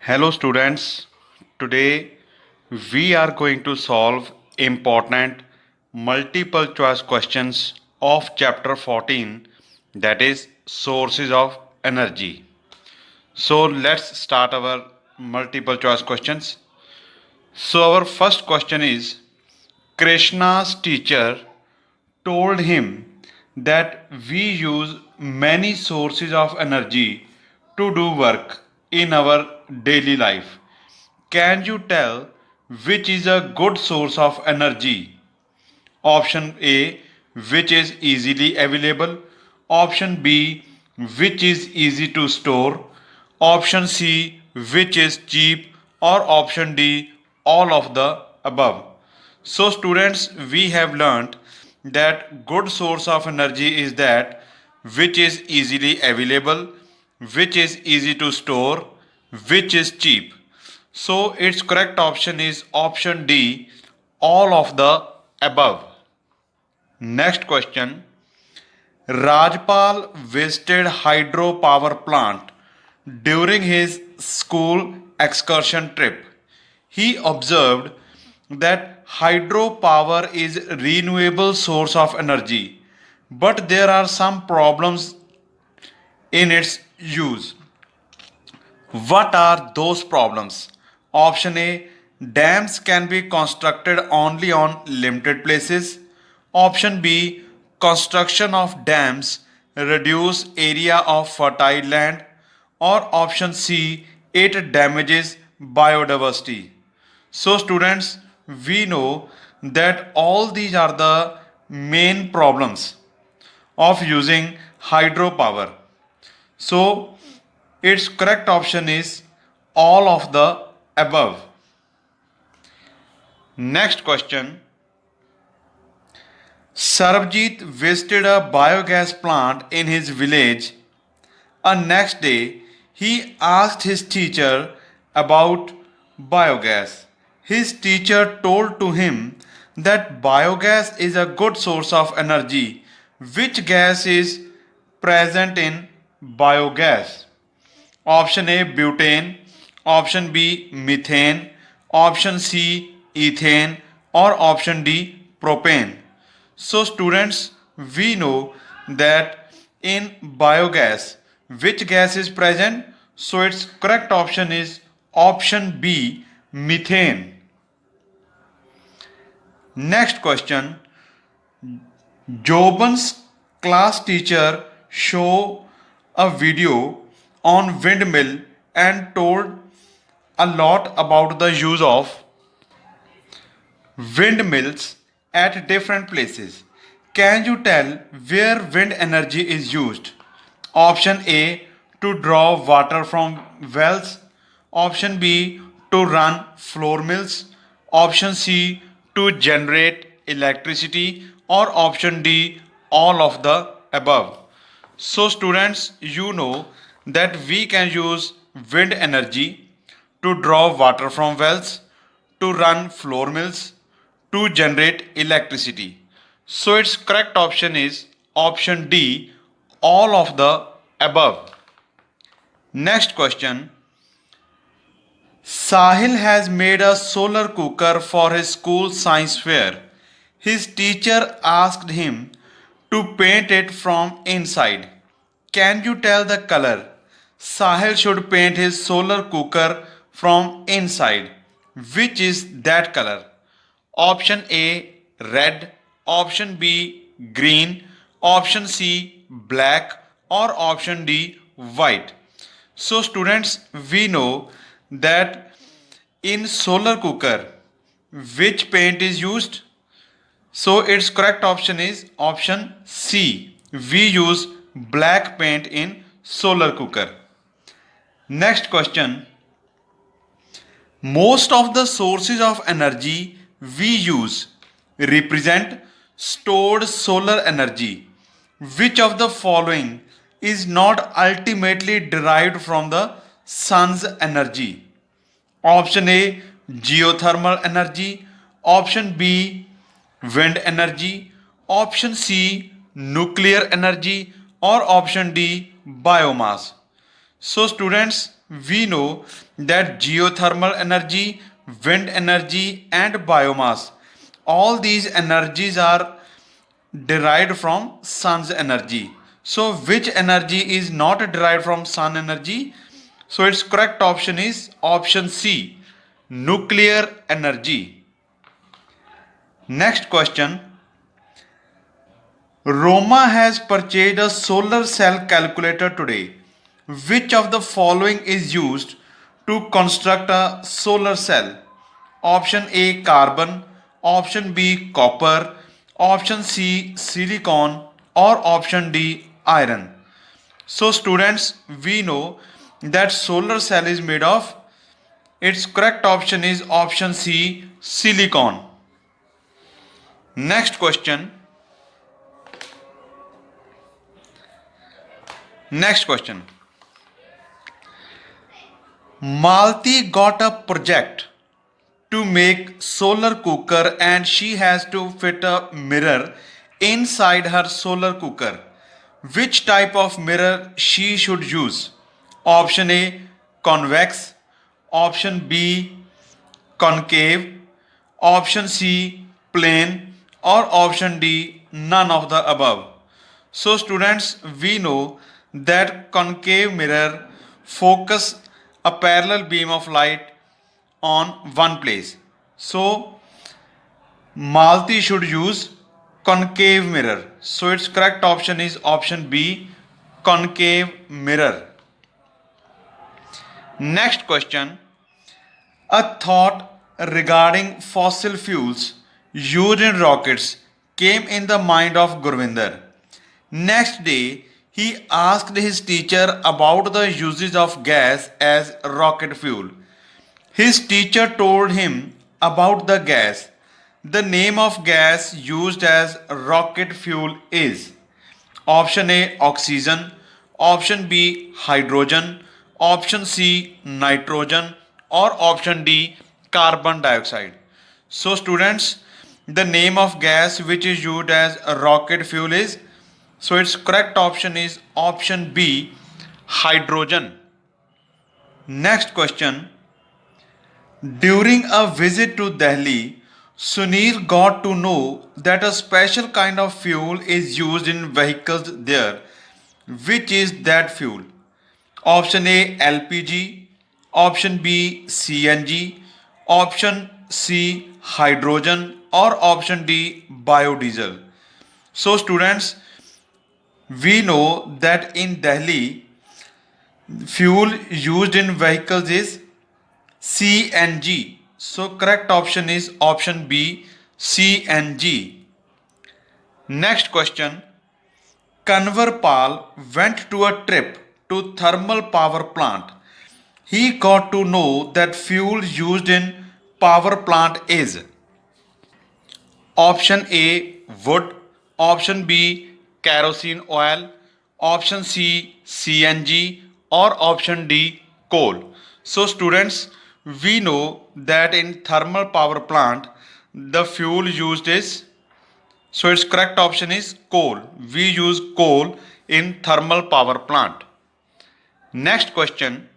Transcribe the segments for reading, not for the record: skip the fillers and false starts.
Hello students, today we are going to solve important multiple choice questions of chapter 14, that is sources of energy. So let's start our multiple choice questions. So our first question is, Krishna's teacher told him that we use many sources of energy to do work in our daily life. Can you tell which is a good source of energy? Option A, which is easily available. Option B, which is easy to store. Option C, which is cheap. Or option D, all of the above. So students, we have learnt that good source of energy is that which is easily available, which is easy to store, which is cheap. So its correct option is option D, all of the above. Next question. Rajpal visited hydropower plant during his school excursion trip. He observed that hydropower is a renewable source of energy, but there are some problems in its use. What are those problems? Option A, dams can be constructed only on limited places. Option B, construction of dams reduce area of fertile land. Or option C, it damages biodiversity. So students, we know that all these are the main problems of using hydropower. So its correct option is all of the above. Next question. Sarabjit visited a biogas plant in his village. Next day, he asked his teacher about biogas. His teacher told to him that biogas is a good source of energy. Which gas is present in biogas? Option A, butane. Option B, methane. Option C, ethane. Or option D, propane. So students, we know that in biogas, which gas is present? So its correct option is option B, methane. Next question. Joban's class teacher show a video on windmill and told a lot about the use of windmills at different places. Can you tell where wind energy is used? Option A, to draw water from wells. Option B, to run floor mills. Option C, to generate electricity. Or option D, all of the above. So students, you know that we can use wind energy to draw water from wells, to run floor mills, to generate electricity. So its correct option is option D, all of the above. Next question. Sahil has made a solar cooker for his school science fair. His teacher asked him to paint it from inside. Can you tell the color? Sahil should paint his solar cooker from inside. Which is that color? Option A, red. Option B, green. Option C, black. Or option D, white. So students, we know that in solar cooker, which paint is used? So its correct option is option C. We use black paint in solar cooker. Next question. Most of the sources of energy we use represent stored solar energy. Which of the following is not ultimately derived from the sun's energy? Option A, geothermal energy. Option B, wind energy. Option C, nuclear energy. Or option D, biomass. So students, we know that geothermal energy, wind energy, and biomass, all these energies are derived from sun's energy. So, which energy is not derived from sun energy? So, its correct option is option C, nuclear energy. Next question. Roma has purchased a solar cell calculator today. Which of the following is used to construct a solar cell? Option A carbon, option B copper, option C silicon, or option D iron. So students, we know that solar cell is made of, its correct option is option C silicon. Next question. Next question. Malti got a project to make solar cooker and she has to fit a mirror inside her solar cooker. Which type of mirror she should use? Option A convex, option B concave, option C plane, or option D none of the above. So students, we know that concave mirror focus a parallel beam of light on one place. So Malti should use concave mirror. So its correct option is option B concave mirror. Next question. A thought regarding fossil fuels used in rockets came in the mind of Gurvinder. Next day, he asked his teacher about the uses of gas as rocket fuel. His teacher told him about the gas. The name of gas used as rocket fuel is option A oxygen, option B hydrogen, option C nitrogen, or option D carbon dioxide. So students, the name of gas which is used as a rocket fuel is, so its correct option is option B hydrogen. Next question. During a visit to Delhi, Sunil got to know that a special kind of fuel is used in vehicles there. Which is that fuel? Option A LPG, option B CNG, option C hydrogen, or option D biodiesel. So students, we know that in Delhi fuel used in vehicles is CNG. So correct option is option B CNG. Next question. Kanwar Pal went to a trip to thermal power plant. He got to know that fuel used in power plant is option A wood, option B kerosene oil, option C CNG, or option D coal. So students, we know that in thermal power plant the fuel used is, so its correct option is coal. We use coal in thermal power plant. Next question.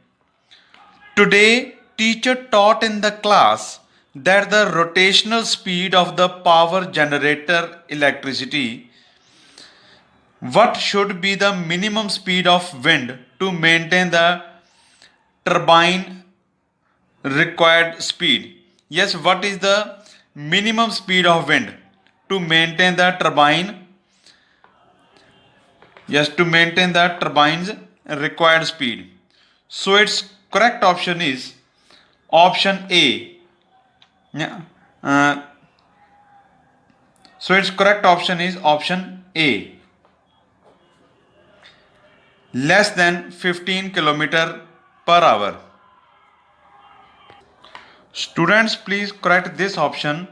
Today, teacher taught in the class that the rotational speed of the power generator electricity, what should be the minimum speed of wind to maintain the turbine required speed? Yes, what is the minimum speed of wind to maintain the turbine? Yes, to maintain the turbine's required speed. So its correct option is option A. Yeah. So its correct option is option A. Less than 15 kilometer per hour. Students, please correct this option.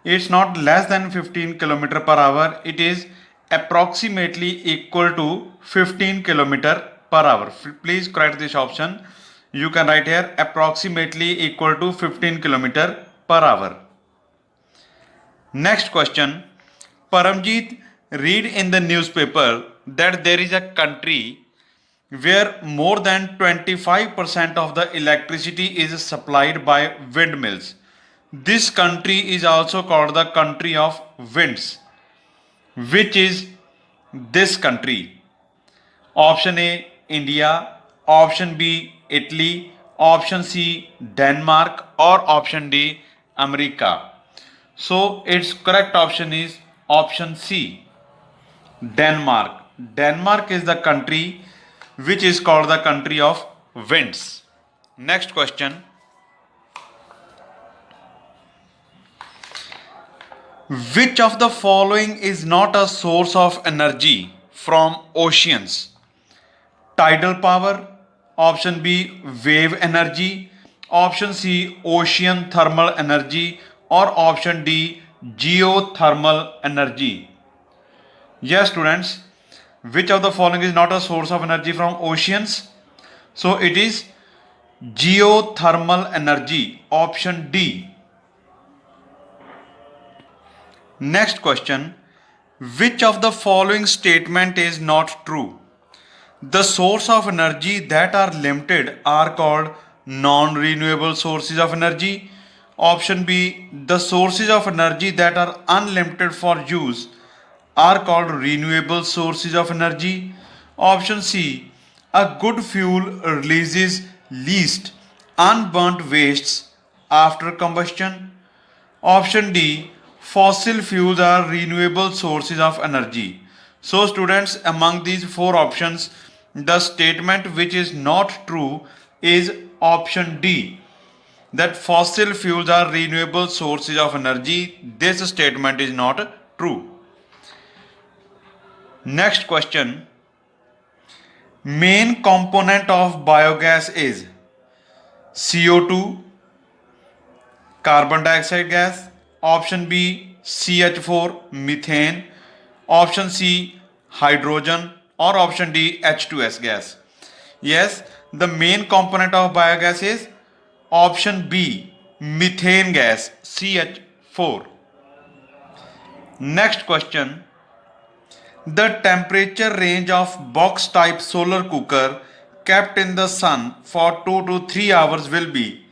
It's not less than 15 kilometer per hour. It is approximately equal to 15 kilometer per hour. Please correct this option. You can write here approximately equal to 15 kilometer per hour. Next question. Paramjeet read in the newspaper that there is a country where more than 25% of the electricity is supplied by windmills. This country is also called the country of winds. Which is this country? Option A India, option B Italy, option C Denmark, or option D America. So its correct option is option C Denmark. Denmark is the country which is called the country of winds. Next question. Which of the following is not a source of energy from oceans? Tidal power, option B wave energy, option C ocean thermal energy, or option D geothermal energy. Yes, students, which of the following is not a source of energy from oceans? So it is geothermal energy, option D. Next question. Which of the following statement is not true? The source of energy that are limited are called non-renewable sources of energy. Option B. The sources of energy that are unlimited for use are called renewable sources of energy. Option C. A good fuel releases least unburnt wastes after combustion. Option D. Fossil fuels are renewable sources of energy. So students, among these four options, the statement which is not true is option D, that fossil fuels are renewable sources of energy. This statement is not true. Next question. Main component of biogas is CO2, carbon dioxide gas, option B CH4 methane, option C hydrogen, or option D H2S gas. Yes, the main component of biogas is option B methane gas CH4. Next question. The temperature range of box type solar cooker kept in the sun for 2 to 3 hours will be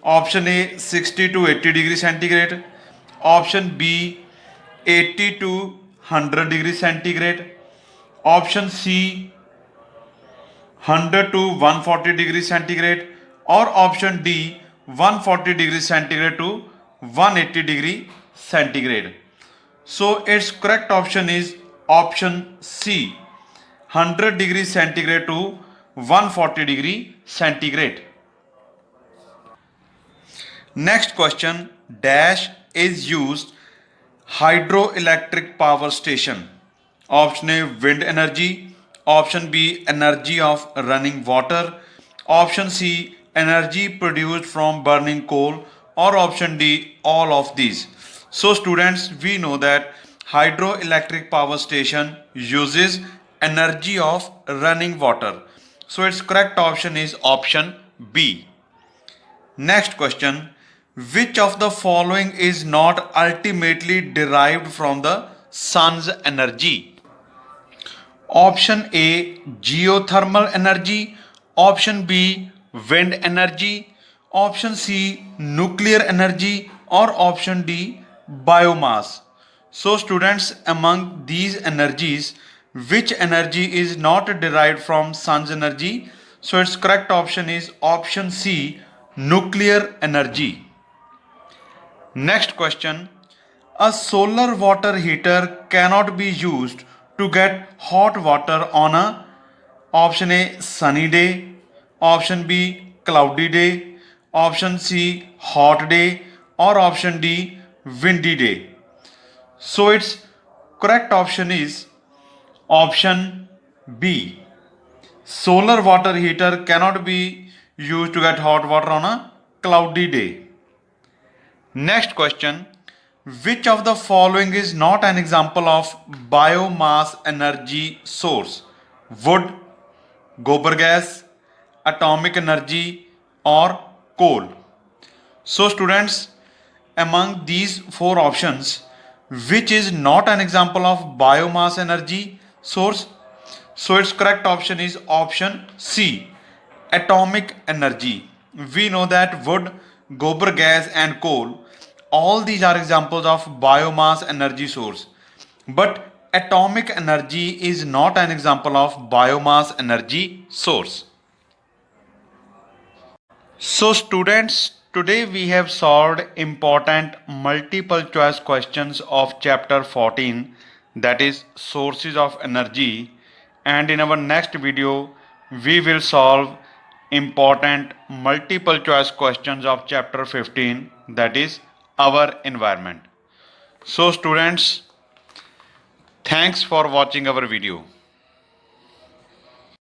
option A 60 to 80 degrees centigrade, option B 80 to 100 degrees centigrade, option C 100 to 140 degrees centigrade, or option D 140 degrees centigrade to 180 degree centigrade. So its correct option is option C 100 degrees centigrade to 140 degree centigrade. Next question. Dash is used hydroelectric power station. Option A wind energy, option B energy of running water, option C energy produced from burning coal, or option D all of these. So students, we know that hydroelectric power station uses energy of running water. So its correct option is option B. Next question. Which of the following is not ultimately derived from the sun's energy? Option A geothermal energy, option B wind energy, option C nuclear energy, or option D biomass. So students, among these energies, which energy is not derived from sun's energy? So its correct option is option C nuclear energy. Next question. A solar water heater cannot be used to get hot water on a option A sunny day, option B cloudy day, option C hot day, or option D windy day. So its correct option is option B. Solar water heater cannot be used to get hot water on a cloudy day. Next question. Which of the following is not an example of biomass energy source? Wood, gobar gas, atomic energy, or coal? So students, among these four options, which is not an example of biomass energy source? So its correct option is option C, atomic energy. We know that wood, gobar gas and coal, all these are examples of biomass energy source. But atomic energy is not an example of biomass energy source. So students, today we have solved important multiple choice questions of chapter 14, that is sources of energy, and in our next video we will solve important multiple choice questions of chapter 15, that is our environment. So students, thanks for watching our video.